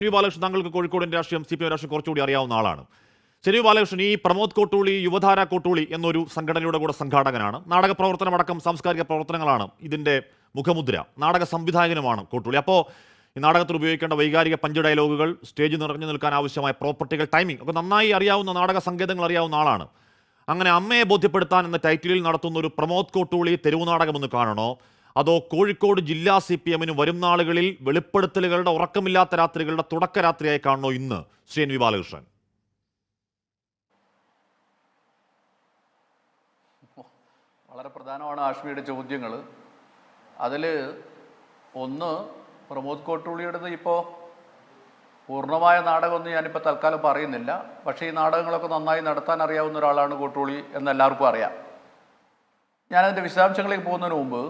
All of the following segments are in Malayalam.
ചെന്നി ബാലകൃഷ്ണൻ, താങ്കൾക്ക് കോഴിക്കോടിന്റെ രാഷ്ട്രീയം, CPM രാഷ്ട്രീയം കുറച്ചുകൂടി അറിയാവുന്ന ആളാണ്. ചെന്നി ബാലകൃഷ്ണൻ ഈ പ്രമോദ് കോട്ടൂളി യുവധാര കോട്ടൂളി എന്നൊരു സംഘടനയുടെ കൂടെ സംഘാടകനാണ്. നാടക പ്രവർത്തനമടക്കം സാംസ്കാരിക പ്രവർത്തനങ്ങളാണ് ഇതിന്റെ മുഖമുദ്ര. നാടക സംവിധായകനുമാണ് കോട്ടൂളി. അപ്പോൾ ഈ നാടകത്തിൽ ഉപയോഗിക്കേണ്ട വൈകാരിക പഞ്ച് ഡയലോഗുകൾ, സ്റ്റേജ് നിറഞ്ഞു നിൽക്കാൻ ആവശ്യമായ പ്രോപ്പർട്ടികൾ, ടൈമിംഗ് ഒക്കെ നന്നായി അറിയാവുന്ന, നാടക സങ്കേതങ്ങൾ അറിയാവുന്ന ആളാണ്. അങ്ങനെ അമ്മയെ ബോധ്യപ്പെടുത്താൻ എന്ന ടൈറ്റിലിൽ നടത്തുന്ന ഒരു പ്രമോദ് കോട്ടൂളി തെരുവു നാടകമെന്ന് കാണണോ, അതോ കോഴിക്കോട് ജില്ലാ CPM വരും നാളുകളിൽ വെളിപ്പെടുത്തലുകളുടെ ഉറക്കമില്ലാത്ത രാത്രികളുടെ തുടക്ക രാത്രിയായി കാണണോ ഇന്ന് ശ്രീ NV ബാലകൃഷ്ണൻ? വളരെ പ്രധാനമാണ് ആഷ്മിയുടെ ചോദ്യങ്ങൾ. അതിൽ ഒന്ന്, പ്രമോദ് കോട്ടൂളിയുടേത് ഇപ്പോൾ പൂർണ്ണമായ നാടകമൊന്നും ഞാനിപ്പോൾ തൽക്കാലം പറയുന്നില്ല. പക്ഷേ ഈ നാടകങ്ങളൊക്കെ നന്നായി നടത്താൻ അറിയാവുന്ന ഒരാളാണ് കോട്ടൂളി എന്നെല്ലാവർക്കും അറിയാം. ഞാനതിൻ്റെ വിശദാംശങ്ങളിലേക്ക് പോകുന്നതിന് മുമ്പ്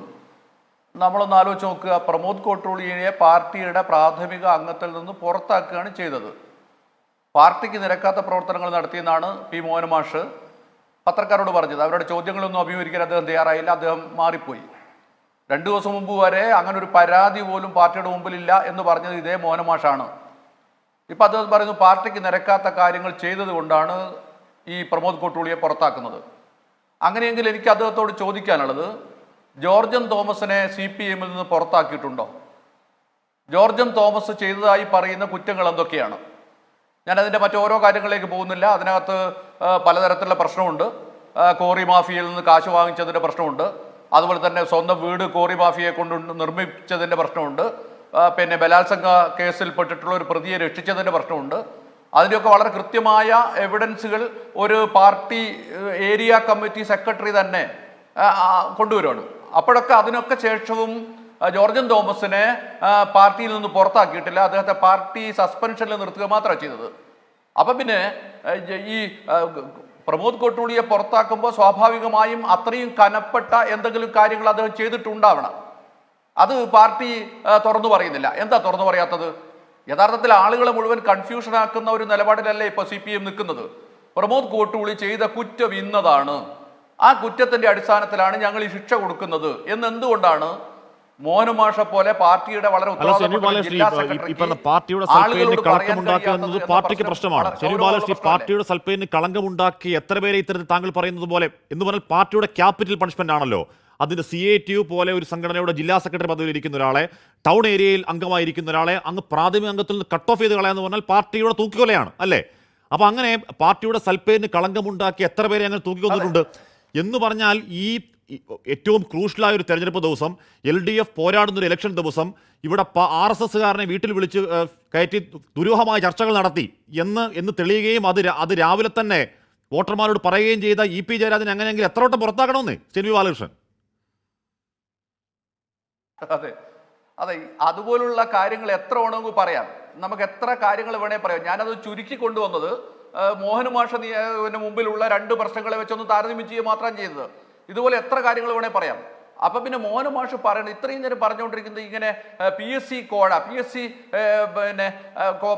നമ്മളൊന്ന് ആലോചിച്ച് നോക്കുക. പ്രമോദ് കോട്ടൂളിയെ പാർട്ടിയുടെ പ്രാഥമിക അംഗത്തിൽ നിന്ന് പുറത്താക്കുകയാണ് ചെയ്തത്. പാർട്ടിക്ക് നിരക്കാത്ത പ്രവർത്തനങ്ങൾ നടത്തിയെന്നാണ് P. മോഹൻ മാഷ് പത്രക്കാരോട് പറഞ്ഞത്. അവരുടെ ചോദ്യങ്ങളൊന്നും അഭിമുഖീകരിക്കാൻ അദ്ദേഹം തയ്യാറായില്ല, അദ്ദേഹം മാറിപ്പോയി. 2 ദിവസം മുമ്പ് വരെ അങ്ങനെ ഒരു പരാതി പോലും പാർട്ടിയുടെ മുമ്പിലില്ല എന്ന് പറഞ്ഞത് ഇതേ മോഹൻ മാഷാണ്. ഇപ്പം അദ്ദേഹം പറയുന്നു പാർട്ടിക്ക് നിരക്കാത്ത കാര്യങ്ങൾ ചെയ്തത് കൊണ്ടാണ് ഈ പ്രമോദ് കോട്ടൂളിയെ പുറത്താക്കുന്നത്. അങ്ങനെയെങ്കിൽ എനിക്ക് അദ്ദേഹത്തോട് ചോദിക്കാനുള്ളത്, ജോർജൻ തോമസിനെ CPM നിന്ന് പുറത്താക്കിയിട്ടുണ്ടോ? ജോർജൻ തോമസ് ചെയ്തതായി പറയുന്ന കുറ്റങ്ങൾ എന്തൊക്കെയാണ്? ഞാനതിൻ്റെ മറ്റോരോ കാര്യങ്ങളിലേക്ക് പോകുന്നില്ല. അതിനകത്ത് പലതരത്തിലുള്ള പ്രശ്നമുണ്ട്. കോറി മാഫിയയിൽ നിന്ന് കാശ് വാങ്ങിച്ചതിൻ്റെ പ്രശ്നമുണ്ട്. അതുപോലെ തന്നെ സ്വന്തം വീട് കോറി മാഫിയയെ കൊണ്ട് നിർമ്മിച്ചതിൻ്റെ പ്രശ്നമുണ്ട്. പിന്നെ ബലാത്സംഗ കേസിൽ പെട്ടിട്ടുള്ള ഒരു പ്രതിയെ രക്ഷിച്ചതിൻ്റെ പ്രശ്നമുണ്ട്. അതിൻ്റെയൊക്കെ വളരെ കൃത്യമായ എവിഡൻസുകൾ ഒരു പാർട്ടി ഏരിയ കമ്മിറ്റി സെക്രട്ടറി തന്നെ കൊണ്ടുവരുവാണ്. അപ്പോഴൊക്കെ അതിനൊക്കെ ശേഷവും ജോർജൻ തോമസിനെ പാർട്ടിയിൽ നിന്ന് പുറത്താക്കിയിട്ടില്ല. അദ്ദേഹത്തെ പാർട്ടി സസ്പെൻഷനിൽ നിർത്തുക മാത്രമാണ് ചെയ്തത്. അപ്പം പിന്നെ ഈ പ്രമോദ് കോട്ടൂളിയെ പുറത്താക്കുമ്പോൾ സ്വാഭാവികമായും അത്രയും കനപ്പെട്ട എന്തെങ്കിലും കാര്യങ്ങൾ അദ്ദേഹം ചെയ്തിട്ടുണ്ടാവണം. അത് പാർട്ടി തുറന്നു പറയുന്നില്ല. എന്താ തുറന്നു പറയാത്തത്? യഥാർത്ഥത്തിൽ ആളുകളെ മുഴുവൻ കൺഫ്യൂഷനാക്കുന്ന ഒരു നിലപാടിലല്ലേ ഇപ്പോൾ CPM നിൽക്കുന്നത്. പ്രമോദ് കോട്ടൂളി ചെയ്ത കുറ്റം ഇന്നതാണ്, ആ കുറ്റത്തിന്റെ അടിസ്ഥാനത്തിലാണ് ഞങ്ങൾ ഈ ശിക്ഷ കൊടുക്കുന്നത് എന്ന് എന്തുകൊണ്ടാണ് മോഹൻ മാഷ പോലെ പാർട്ടിയുടെ വളരെ പാർട്ടിയുടെ സൽപ്പേരിന് കളങ്കമുണ്ടാക്കുക എന്നത് പാർട്ടിക്ക് പ്രശ്നമാണ്. ചെന്നി ബാലകൃഷ്ണൻ, പാർട്ടിയുടെ സൽപ്പേരിന് കളങ്കമുണ്ടാക്കി എത്ര പേരെ ഇത്തരത്തിൽ താങ്കൾ പറയുന്നത് പോലെ എന്ന് പറഞ്ഞാൽ പാർട്ടിയുടെ ക്യാപിറ്റൽ പണിഷ്മെന്റ് ആണല്ലോ. അതിന്റെ CATU പോലെ ഒരു സംഘടനയുടെ ജില്ലാ സെക്രട്ടറി പദവിയിൽ ഇരിക്കുന്ന ഒരാളെ, ടൗൺ ഏരിയയിൽ അംഗമായിരിക്കുന്ന ഒരാളെ അങ്ങ് പ്രാഥമിക അംഗത്തിൽ നിന്ന് കട്ട് ഓഫ് ചെയ്ത് കളയാന്ന് പറഞ്ഞാൽ പാർട്ടിയുടെ തൂക്കിക്കൊലയാണ് അല്ലേ? അപ്പൊ അങ്ങനെ പാർട്ടിയുടെ സൽപ്പേരിന് കളങ്കമുണ്ടാക്കി എത്ര പേരെ അങ്ങനെ തൂക്കിക്കൊന്നിട്ടുണ്ട് എന്ന് പറഞ്ഞാൽ ഈ ഏറ്റവും ക്രൂഷ്യലായ ഒരു തെരഞ്ഞെടുപ്പ് ദിവസം, LDF പോരാടുന്നൊരു ഇലക്ഷൻ ദിവസം, ഇവിടെ RSSകാരനെ വീട്ടിൽ വിളിച്ച് കയറ്റി ദുരൂഹമായ ചർച്ചകൾ നടത്തി എന്ന് തെളിയുകയും അത് രാവിലെ തന്നെ വോട്ടർമാരോട് പറയുകയും ചെയ്ത EP ജയരാജൻ എങ്ങനെയെങ്കിലും എത്ര വട്ടം പുറത്താക്കണമെന്ന് ചെന്നി ബാലകൃഷ്ണൻ? അതെ അതെ, അതുപോലുള്ള കാര്യങ്ങൾ എത്ര വേണമെങ്കിൽ പറയാം. നമുക്ക് എത്ര കാര്യങ്ങൾ വേണേ പറയാം. ഞാനത് ചുരുക്കി കൊണ്ടുവന്നത് മോഹൻ മാഷിന് മുമ്പിലുള്ള 2 പ്രശ്നങ്ങളെ വെച്ചൊന്ന് താരതമ്യം ചെയ്യുക മാത്രം ചെയ്തത്. ഇതുപോലെ എത്ര കാര്യങ്ങൾ വേണേ പറയാം. അപ്പൊ പിന്നെ മോഹൻ മാഷ് പറയണം, ഇത്രയും നേരം പറഞ്ഞുകൊണ്ടിരിക്കുന്നത് ഇങ്ങനെ PSC പിന്നെ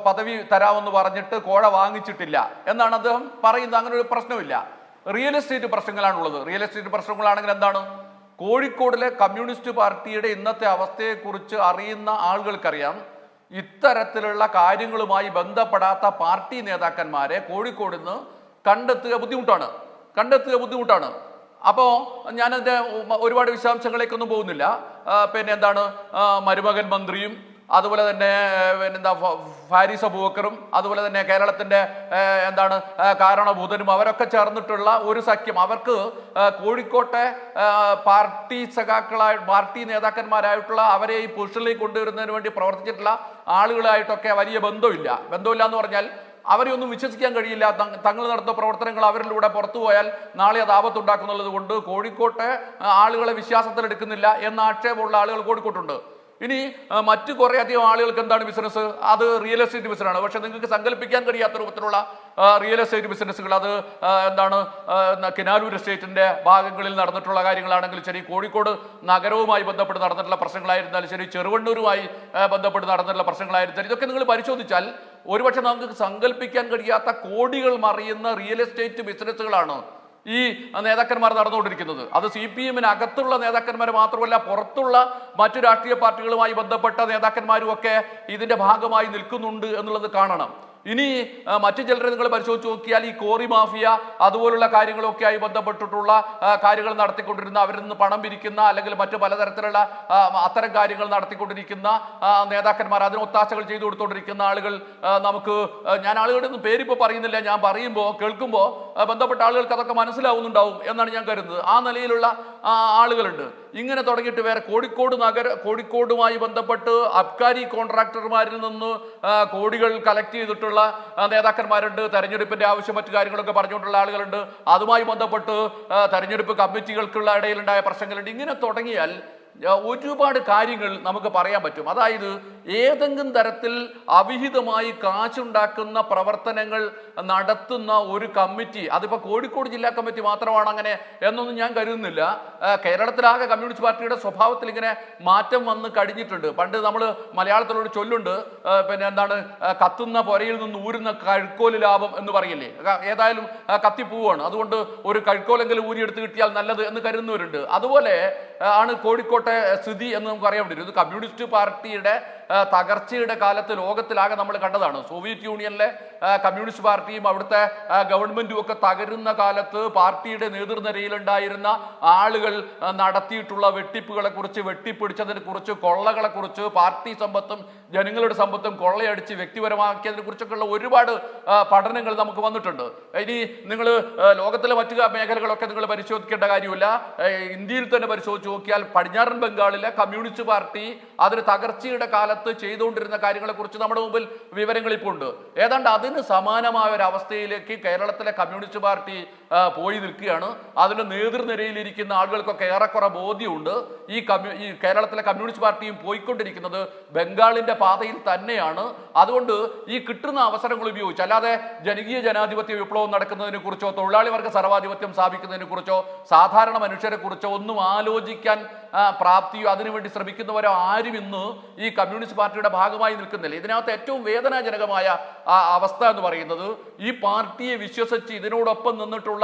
പദവി തരാമെന്ന് പറഞ്ഞിട്ട് കോഴ വാങ്ങിച്ചിട്ടില്ല എന്നാണ് അദ്ദേഹം പറയുന്നത്. അങ്ങനെ ഒരു പ്രശ്നമില്ല. റിയൽ എസ്റ്റേറ്റ് പ്രശ്നങ്ങളാണുള്ളത്. റിയൽ എസ്റ്റേറ്റ് പ്രശ്നങ്ങളാണെങ്കിൽ എന്താണ്? കോഴിക്കോടിലെ കമ്മ്യൂണിസ്റ്റ് പാർട്ടിയുടെ ഇന്നത്തെ അവസ്ഥയെക്കുറിച്ച് അറിയുന്ന ആളുകൾക്കറിയാം, ഇത്തരത്തിലുള്ള കാര്യങ്ങളുമായി ബന്ധപ്പെടാത്ത പാർട്ടി നേതാക്കന്മാരെ കോഴിക്കോട് നിന്ന് കണ്ടെത്തുക ബുദ്ധിമുട്ടാണ്. അപ്പോൾ ഞാനതിൻ്റെ ഒരുപാട് വിശദാംശങ്ങളിലേക്കൊന്നും പോകുന്നില്ല. പിന്നെ എന്താണ്, മരുമകൻ മന്ത്രിയും അതുപോലെ തന്നെ എന്താ ഫാരിസ് അബൂബക്കറും അതുപോലെ തന്നെ കേരളത്തിൻ്റെ എന്താണ് കാരണഭൂതനും അവരൊക്കെ ചേർന്നിട്ടുള്ള ഒരു സഖ്യം. അവർക്ക് കോഴിക്കോട്ടെ പാർട്ടി നേതാക്കന്മാരായിട്ടുള്ള അവരെ ഈ പൊസിഷനിലേക്ക് കൊണ്ടുവരുന്നതിന് വേണ്ടി പ്രവർത്തിച്ചിട്ടുള്ള ആളുകളായിട്ടൊക്കെ വലിയ ബന്ധമില്ല എന്ന് പറഞ്ഞാൽ അവരെ ഒന്നും വിശ്വസിക്കാൻ കഴിയില്ല. തങ്ങൾ നടത്തുന്ന പ്രവർത്തനങ്ങൾ അവരിലൂടെ പുറത്തു പോയാൽ നാളെ അത് ആപത്തുണ്ടാക്കുന്നുള്ളത് കൊണ്ട് കോഴിക്കോട്ടെ ആളുകളെ വിശ്വാസത്തിലെടുക്കുന്നില്ല എന്ന ആക്ഷേപമുള്ള ആളുകൾ കോഴിക്കോട്ടുണ്ട്. ഇനി മറ്റു കുറേ അധികം ആളുകൾക്ക് എന്താണ് ബിസിനസ്? അത് റിയൽ എസ്റ്റേറ്റ് ബിസിനസ്സാണ്. പക്ഷെ നിങ്ങൾക്ക് സങ്കല്പിക്കാൻ കഴിയാത്ത രൂപത്തിലുള്ള റിയൽ എസ്റ്റേറ്റ് ബിസിനസ്സുകൾ, അത് എന്താണ് കിനാലൂർ എസ്റ്റേറ്റിന്റെ ഭാഗങ്ങളിൽ നടന്നിട്ടുള്ള കാര്യങ്ങളാണെങ്കിലും ശരി, കോഴിക്കോട് നഗരവുമായി ബന്ധപ്പെട്ട് നടന്നിട്ടുള്ള പ്രശ്നങ്ങളായിരുന്നാലും ശരി, ചെറുവണ്ണൂരുമായി ബന്ധപ്പെട്ട് നടന്നിട്ടുള്ള പ്രശ്നങ്ങളായിരുന്നാലും ഇതൊക്കെ നിങ്ങൾ പരിശോധിച്ചാൽ ഒരുപക്ഷെ നമുക്ക് സങ്കല്പിക്കാൻ കഴിയാത്ത കോടികൾ മറിയുന്ന റിയൽ എസ്റ്റേറ്റ് ബിസിനസ്സുകളാണ് ഈ നേതാക്കന്മാർ നടന്നുകൊണ്ടിരിക്കുന്നത്. അത് CPM-ന് അകത്തുള്ള നേതാക്കന്മാർ മാത്രമല്ല, പുറത്തുള്ള മറ്റു രാഷ്ട്രീയ പാർട്ടികളുമായി ബന്ധപ്പെട്ട നേതാക്കന്മാരും ഒക്കെ ഇതിന്റെ ഭാഗമായി നിൽക്കുന്നുണ്ട് എന്നുള്ളത് കാണണം. ഇനി മറ്റു ചിലരെ നിങ്ങൾ പരിശോധിച്ച് നോക്കിയാൽ ഈ കോറി മാഫിയ അതുപോലുള്ള കാര്യങ്ങളൊക്കെ ആയി ബന്ധപ്പെട്ടിട്ടുള്ള കാര്യങ്ങൾ നടത്തിക്കൊണ്ടിരുന്ന, അവരിൽ നിന്ന് പണം പിരിക്കുന്ന അല്ലെങ്കിൽ മറ്റു പലതരത്തിലുള്ള അത്തരം കാര്യങ്ങൾ നടത്തിക്കൊണ്ടിരിക്കുന്ന നേതാക്കന്മാർ, അതിന് ഒത്താശകൾ ചെയ്തു കൊടുത്തുകൊണ്ടിരിക്കുന്ന ആളുകൾ നമുക്ക്, ഞാൻ ആളുകളുടെ ഒന്നും പേരിപ്പോൾ പറയുന്നില്ല, ഞാൻ പറയുമ്പോൾ കേൾക്കുമ്പോൾ ബന്ധപ്പെട്ട ആളുകൾക്ക് അതൊക്കെ മനസ്സിലാവുന്നുണ്ടാവും എന്നാണ് ഞാൻ കരുതുന്നത്. ആ നിലയിലുള്ള ആളുകളുണ്ട്. ഇങ്ങനെ തുടങ്ങിയിട്ട് വേറെ കോഴിക്കോടുമായി ബന്ധപ്പെട്ട് അബ്കാരി കോൺട്രാക്ടർമാരിൽ നിന്ന് കോടികൾ കളക്ട് ചെയ്തിട്ടുള്ള നേതാക്കന്മാരുണ്ട്. തെരഞ്ഞെടുപ്പിന്റെ ആവശ്യം മറ്റു കാര്യങ്ങളൊക്കെ പറഞ്ഞുകൊണ്ടുള്ള ആളുകളുണ്ട്. അതുമായി ബന്ധപ്പെട്ട് തെരഞ്ഞെടുപ്പ് കമ്മിറ്റികൾക്കുള്ള ഇടയിലുണ്ടായ പ്രശ്നങ്ങളുണ്ട്. ഇങ്ങനെ തുടങ്ങിയാൽ ഒരുപാട് കാര്യങ്ങൾ നമുക്ക് പറയാൻ പറ്റും. അതായത് ഏതെങ്കിലും തരത്തിൽ അവിഹിതമായി കാശുണ്ടാക്കുന്ന പ്രവർത്തനങ്ങൾ നടത്തുന്ന ഒരു കമ്മിറ്റി, അതിപ്പോൾ കോഴിക്കോട് ജില്ലാ കമ്മിറ്റി മാത്രമാണ് അങ്ങനെ എന്നൊന്നും ഞാൻ കരുതുന്നില്ല. കേരളത്തിലാകെ കമ്മ്യൂണിസ്റ്റ് പാർട്ടിയുടെ സ്വഭാവത്തിൽ ഇങ്ങനെ മാറ്റം വന്ന് കഴിഞ്ഞിട്ടുണ്ട്. പണ്ട് നമ്മൾ മലയാളത്തിലൊരു ചൊല്ലുണ്ട്, പിന്നെ എന്താണ്, കത്തുന്ന പുരയിൽ നിന്ന് ഊരുന്ന കഴുക്കോല് ലാഭം എന്ന് പറയില്ലേ. ഏതായാലും കത്തിപ്പോവാണ്, അതുകൊണ്ട് ഒരു കഴുക്കോലെങ്കിലും ഊരിയെടുത്ത് കിട്ടിയാൽ നല്ലത് എന്ന് കരുതുന്നവരുണ്ട്. അതുപോലെ ആണ് കോഴിക്കോട്ടെ സ്ഥിതി എന്ന് നമുക്ക് അറിയാൻ പറ്റും. ഇത് കമ്മ്യൂണിസ്റ്റ് പാർട്ടിയുടെ തകർച്ചയുടെ കാലത്ത് ലോകത്തിലാകെ നമ്മൾ കണ്ടതാണ്. സോവിയറ്റ് യൂണിയനിലെ കമ്മ്യൂണിസ്റ്റ് പാർട്ടിയും അവിടുത്തെ ഗവൺമെന്റും ഒക്കെ തകരുന്ന കാലത്ത് പാർട്ടിയുടെ നേതൃനിരയിലുണ്ടായിരുന്ന ആളുകൾ നടത്തിയിട്ടുള്ള വെട്ടിപ്പുകളെ കുറിച്ച്, വെട്ടിപ്പിടിച്ചതിനെ കുറിച്ച്, കൊള്ളകളെ കുറിച്ച്, പാർട്ടി സമ്പത്തും ജനങ്ങളുടെ സമ്പത്തും കൊള്ളയടിച്ച് വ്യക്തിപരമാക്കിയതിനെ കുറിച്ചൊക്കെയുള്ള ഒരുപാട് പഠനങ്ങൾ നമുക്ക് വന്നിട്ടുണ്ട്. ഇനി നിങ്ങൾ ലോകത്തിലെ മറ്റു മേഖലകളൊക്കെ നിങ്ങൾ പരിശോധിക്കേണ്ട കാര്യമില്ല. ഇന്ത്യയിൽ തന്നെ പരിശോധിച്ച് നോക്കിയാൽ പടിഞ്ഞാറൻ ബംഗാളിലെ കമ്മ്യൂണിസ്റ്റ് പാർട്ടി അതിന് തകർച്ചയുടെ കാലത്ത് ചെയ്തുകൊണ്ടിരുന്ന കാര്യങ്ങളെ കുറിച്ച് നമ്മുടെ മുമ്പിൽ വിവരങ്ങൾ ഇപ്പോൾ ഉണ്ട്. ഏതാണ്ട് അതിന് സമാനമായ ഒരു അവസ്ഥയിലേക്ക് കേരളത്തിലെ കമ്മ്യൂണിസ്റ്റ് പാർട്ടി പോയി നിൽക്കുകയാണ്. അതിന്റെ നേതൃനിരയിലിരിക്കുന്ന ആളുകൾക്കൊക്കെ ഏറെക്കുറെ ബോധ്യമുണ്ട് ഈ കേരളത്തിലെ കമ്മ്യൂണിസ്റ്റ് പാർട്ടിയും പോയിക്കൊണ്ടിരിക്കുന്നത് ബംഗാളിന്റെ പാതയിൽ തന്നെയാണ്. അതുകൊണ്ട് ഈ കിട്ടുന്ന അവസരങ്ങൾ ഉപയോഗിച്ച്, അല്ലാതെ ജനകീയ ജനാധിപത്യ വിപ്ലവം നടക്കുന്നതിനെ കുറിച്ചോ തൊഴിലാളി വർഗ സർവാധിപത്യം സ്ഥാപിക്കുന്നതിനെ കുറിച്ചോ സാധാരണ മനുഷ്യരെ കുറിച്ചോ ഒന്നും ആലോചിക്കാൻ പ്രാപ്തിയോ അതിനുവേണ്ടി ശ്രമിക്കുന്നവരോ ആരും ഇന്ന് ഈ കമ്മ്യൂണിസ്റ്റ് പാർട്ടിയുടെ ഭാഗമായി നിൽക്കുന്നില്ല. ഇതിനകത്ത് ഏറ്റവും വേദനാജനകമായ അവസ്ഥ എന്ന് പറയുന്നത്, ഈ പാർട്ടിയെ വിശ്വസിച്ച് ഇതിനോടൊപ്പം നിന്നിട്ടുള്ള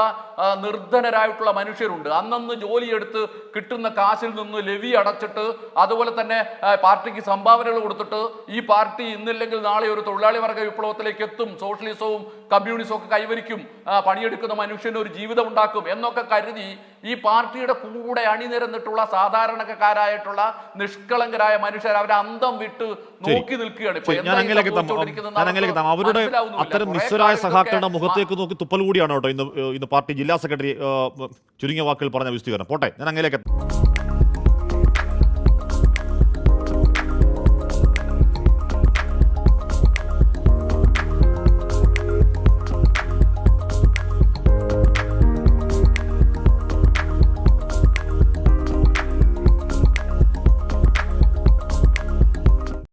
നിർധനരായിട്ടുള്ള മനുഷ്യരുണ്ട്. അന്നന്ന് ജോലിയെടുത്ത് കിട്ടുന്ന കാശിൽ നിന്ന് ലെവി അടച്ചിട്ട്, അതുപോലെ തന്നെ പാർട്ടിക്ക് സംഭാവനകൾ കൊടുത്തിട്ട്, ഈ പാർട്ടി ഇന്നില്ലെങ്കിൽ നാളെ ഒരു തൊഴിലാളി വർഗ വിപ്ലവത്തിലേക്ക് എത്തും, സോഷ്യലിസവും കമ്മ്യൂണിസവും ഒക്കെ കൈവരിക്കും, പണിയെടുക്കുന്ന മനുഷ്യന് ഒരു ജീവിതം ഉണ്ടാക്കും എന്നൊക്കെ കരുതി ഈ പാർട്ടിയുടെ കൂടെ അണിനിരന്നിട്ടുള്ള സാധാരണക്കാരായിട്ടുള്ള നിഷ്കളങ്കരായ മനുഷ്യർ അവരെ അന്തം വിട്ട് നോക്കി നിൽക്കുകയാണ്. അവരുടെ അത്തരം നിസ്വരായ സഖാക്കളുടെ മുഖത്തേക്ക് നോക്കി തുപ്പൽ കൂടിയാണ് കേട്ടോ ഇന്ന് പാർട്ടി ജില്ലാ സെക്രട്ടറി ചുരുങ്ങിയ വാക്കുകൾ പറഞ്ഞ വിശദീകരണം. പോട്ടെ, ഞാൻ അങ്ങനെയൊക്കെ